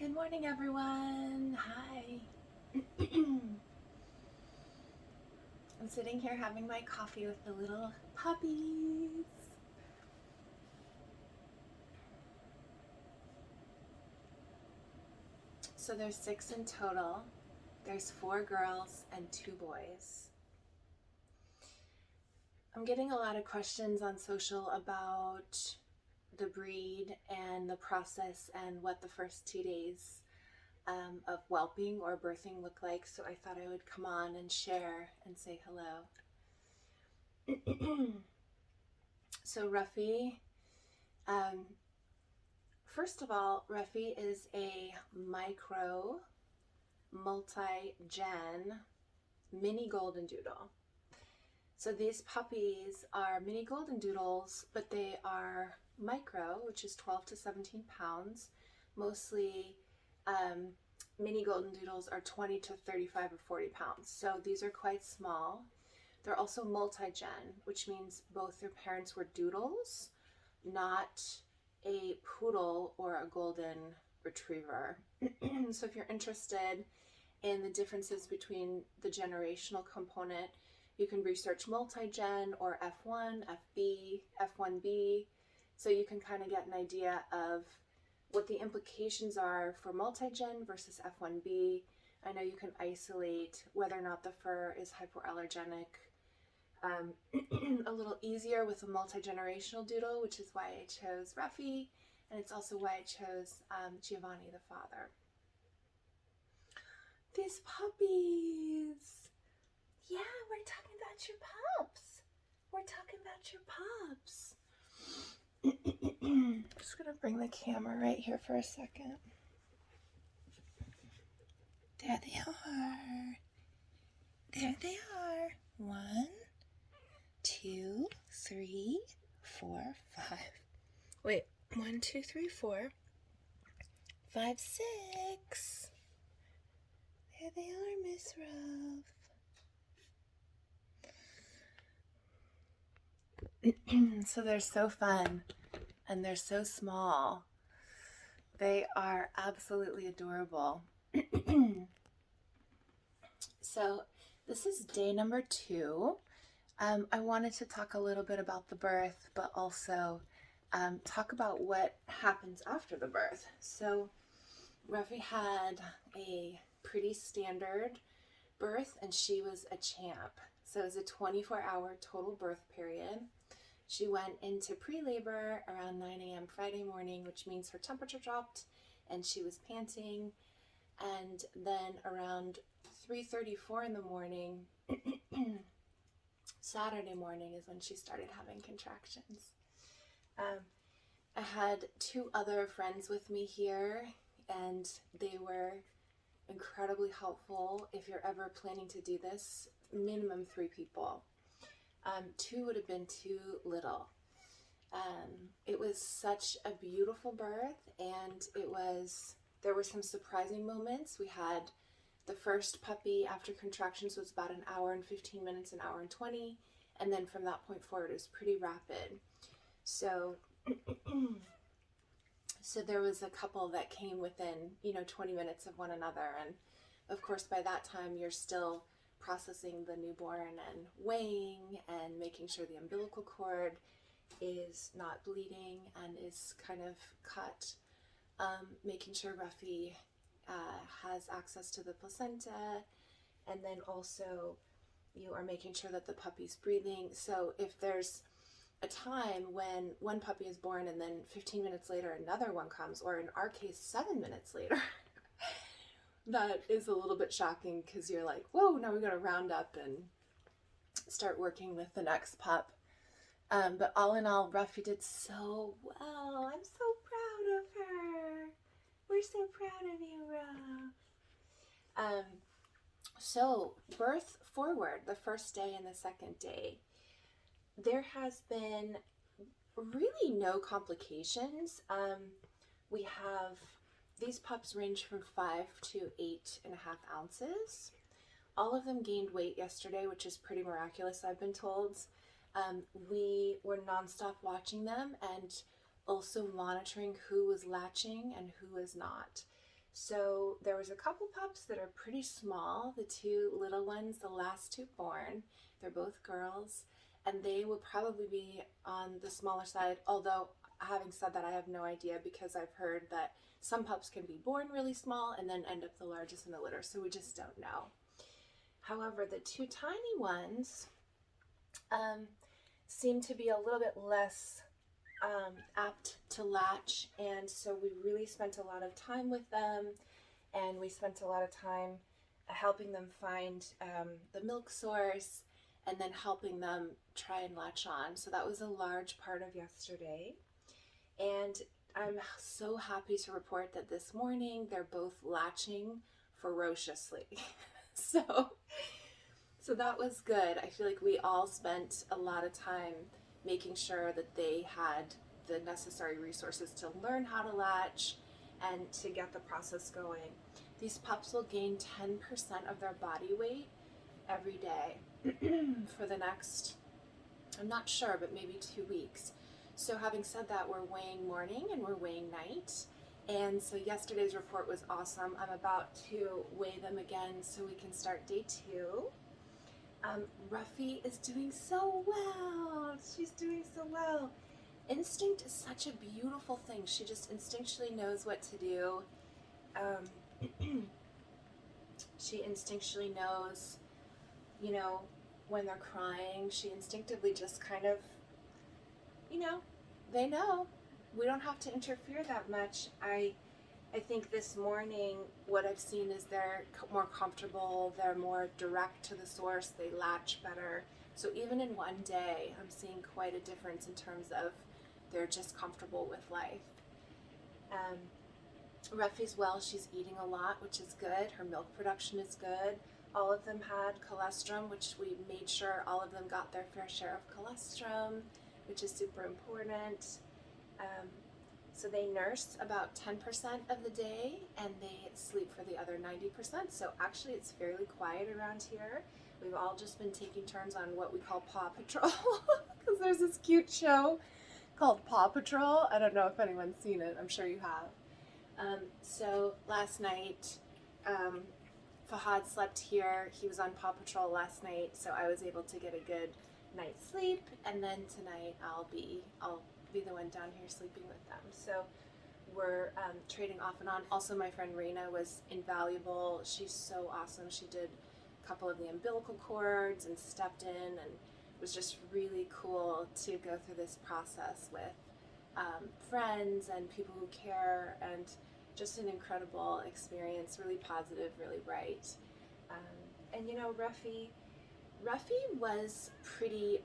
Good morning, everyone. Hi. I'm sitting here having my coffee with the little puppies. So there's 6 in total. There's 4 girls and 2 boys. I'm getting a lot of questions on social about the breed and the process and what the first 2 days of whelping or birthing look like, so I thought I would come on and share and say hello. So Ruffy, first of all, Ruffy is a micro multi-gen mini goldendoodle. So these puppies are mini goldendoodles, but they are micro, which is 12 to 17 pounds. Mostly mini goldendoodles are 20 to 35 or 40 pounds. So these are quite small. They're also multi-gen, which means both their parents were doodles, not a poodle or a golden retriever. So if you're interested in the differences between the generational component, you can research multi-gen or F1, FB, F1B, so you can kind of get an idea of what the implications are for multi-gen versus F1B. I know you can isolate whether or not the fur is hypoallergenic a little easier with a multi-generational doodle, which is why I chose Ruffy, and it's also why I chose Giovanni the father. These puppies! Yeah, we're talking about your pups! We're talking about your pups! I'm just gonna bring the camera right here for a second. There they are. There they are. 1, 2, 3, 4, 5. Wait, 1, 2, 3, 4, 5, 6. There they are, Miss Ruff. So they're so fun and they're so small. They are absolutely adorable. So this is day number 2. I wanted to talk a little bit about the birth, but also talk about what happens after the birth. So Ruffy had a pretty standard birth and she was a champ. So it was a 24-hour total birth period. She went into pre-labor around 9 a.m. Friday morning, which means her temperature dropped and she was panting. And then around 3:34 in the morning, Saturday morning is when she started having contractions. I had 2 other friends with me here, and they were incredibly helpful. If you're ever planning to do this, minimum 3 people. 2 would have been too little. It was such a beautiful birth, and there were some surprising moments. We had the first puppy after contractions was about an hour and 15 minutes, an hour and 20, and then from that point forward it was pretty rapid. So there was a couple that came within 20 minutes of one another, and of course by that time you're still processing the newborn and weighing and making sure the umbilical cord is not bleeding and is kind of cut, making sure Ruffy has access to the placenta, and then also you are making sure that the puppy's breathing. So if there's a time when one puppy is born and then 15 minutes later another one comes, or in our case 7 minutes later, that is a little bit shocking because you're like, whoa, now we gotta round up and start working with the next pup. But all in all, Ruffy did so well. I'm so proud of her. We're so proud of you, Ruff. So birth forward, the first day and the second day, there has been really no complications. We have, these pups range from 5 to 8.5 ounces. All of them gained weight yesterday, which is pretty miraculous, I've been told. We were nonstop watching them and also monitoring who was latching and who was not. So there was a couple pups that are pretty small, the two little ones, the last two born. They're both girls, and they will probably be on the smaller side, although having said that, I have no idea because I've heard that some pups can be born really small and then end up the largest in the litter, so we just don't know. However, the two tiny ones seem to be a little bit less apt to latch, and so we really spent a lot of time with them, and we spent a lot of time helping them find the milk source and then helping them try and latch on. So that was a large part of yesterday, and I'm so happy to report that this morning they're both latching ferociously. So that was good. I feel like we all spent a lot of time making sure that they had the necessary resources to learn how to latch and to get the process going. These pups will gain 10% of their body weight every day for the next, I'm not sure, but maybe 2 weeks. So having said that, we're weighing morning and we're weighing night. And so yesterday's report was awesome. I'm about to weigh them again so we can start day 2. Ruffy is doing so well. She's doing so well. Instinct is such a beautiful thing. She just instinctually knows what to do. She instinctually knows, you know, when they're crying. She instinctively just kind of, you know, they know. We don't have to interfere that much. I think this morning what I've seen is they're more comfortable, they're more direct to the source, they latch better. So even in one day, I'm seeing quite a difference in terms of they're just comfortable with life. Ruffy's well, she's eating a lot, which is good. Her milk production is good. All of them had colostrum, which we made sure all of them got their fair share of colostrum, which is super important. So they nurse about 10% of the day and they sleep for the other 90%. So actually it's fairly quiet around here. We've all just been taking turns on what we call Paw Patrol because there's this cute show called Paw Patrol. I don't know if anyone's seen it. I'm sure you have. So last night, Fahad slept here. He was on Paw Patrol last night, so I was able to get a good night's sleep. And then tonight I'll be the one down here sleeping with them. So we're trading off and on. Also, my friend Raina was invaluable. She's so awesome. She did a couple of the umbilical cords and stepped in, and it was just really cool to go through this process with friends and people who care, and just an incredible experience, really positive, really bright. And you know, Ruffy was pretty,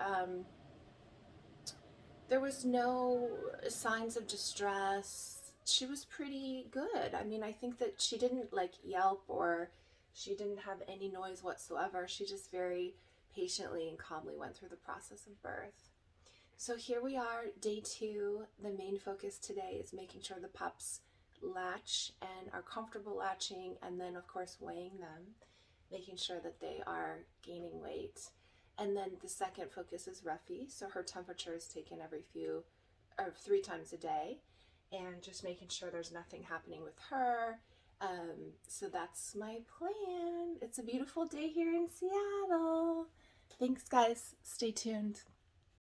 there was no signs of distress. She was pretty good. I mean, I think that she didn't like yelp or she didn't have any noise whatsoever. She just very patiently and calmly went through the process of birth. So here we are, day 2. The main focus today is making sure the pups latch and are comfortable latching, and then of course weighing them, making sure that they are gaining weight. And then the second focus is Ruffy, so her temperature is taken every 3 times a day, and just making sure there's nothing happening with her. So that's my plan. It's a beautiful day here in Seattle. Thanks, guys. Stay tuned.